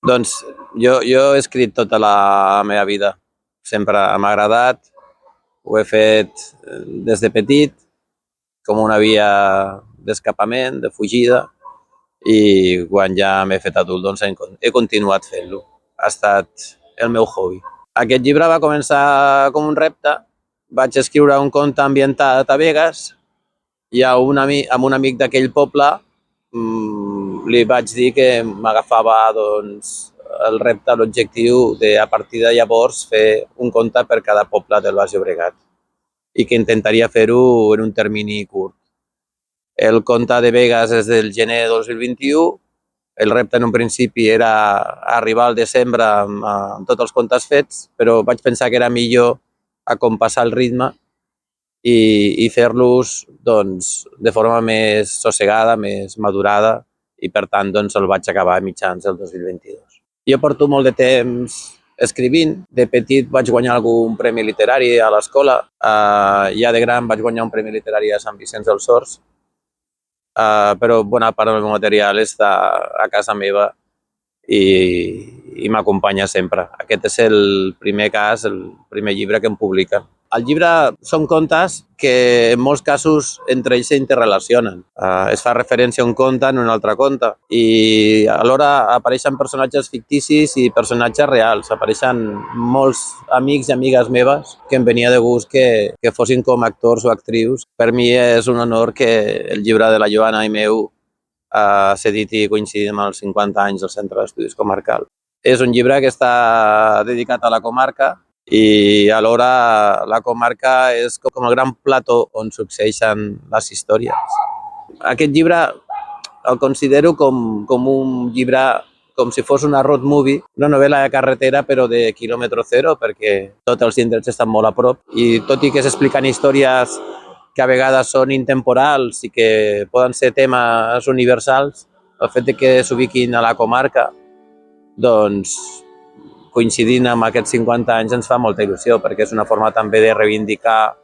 Doncs jo he escrit tota la meva vida. Sempre m'ha agradat, ho he fet des de petit, com una via d'escapament, de fugida, i quan ja m'he fet adult doncs he continuat fent-lo. Ha estat el meu hobby. Aquest llibre va començar com un repte. Vaig escriure un conte ambientat a Begues i amb un amic d'aquell poble li vaig dir que m'agafava doncs, el repte, l'objectiu de, a partir de llavors, fer un conte per cada poble del Baix Llobregat i que intentaria fer-ho en un termini curt. El conte de Begues és del gener de 2021. El repte en un principi era arribar al desembre amb tots els contes fets, però vaig pensar que era millor acompassar el ritme i fer-los doncs, de forma més sossegada, més madurada, i per tant doncs, el vaig acabar a mitjans del 2022. Jo porto molt de temps escrivint. De petit vaig guanyar algun premi literari a l'escola. Ja de gran vaig guanyar un premi literari a Sant Vicenç dels Horts, però bona part del meu material està a casa meva i m'acompanya sempre. Aquest és el primer cas, el primer llibre que em publiquen. El llibre són contes que en molts casos entre ells s'interrelacionen. Es fa referència a un conte en un altre conte i alhora apareixen personatges ficticis i personatges reals. Apareixen molts amics i amigues meves que em venia de gust que fossin com actors o actrius. Per mi és un honor que el llibre de la Joana i meu s'editi coincidint amb els 50 anys del Centre d'Estudis Comarcal. És un llibre que està dedicat a la comarca i alhora la comarca és com el gran plató on succeeixen les històries. Aquest llibre el considero com un llibre, com si fos una road movie, una novel·la de carretera però de quilòmetre zero, perquè tots els indrets estan molt a prop i tot i que s'expliquen històries que a vegades són intemporals i que poden ser temes universals, el fet que s'ubiquin a la comarca, doncs coincidint amb aquests 50 anys ens fa molta il·lusió, perquè és una forma també de reivindicar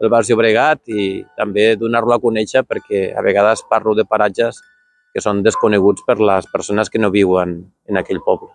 el Baix Llobregat i també donar-lo a conèixer, perquè a vegades parlo de paratges que són desconeguts per les persones que no viuen en aquell poble.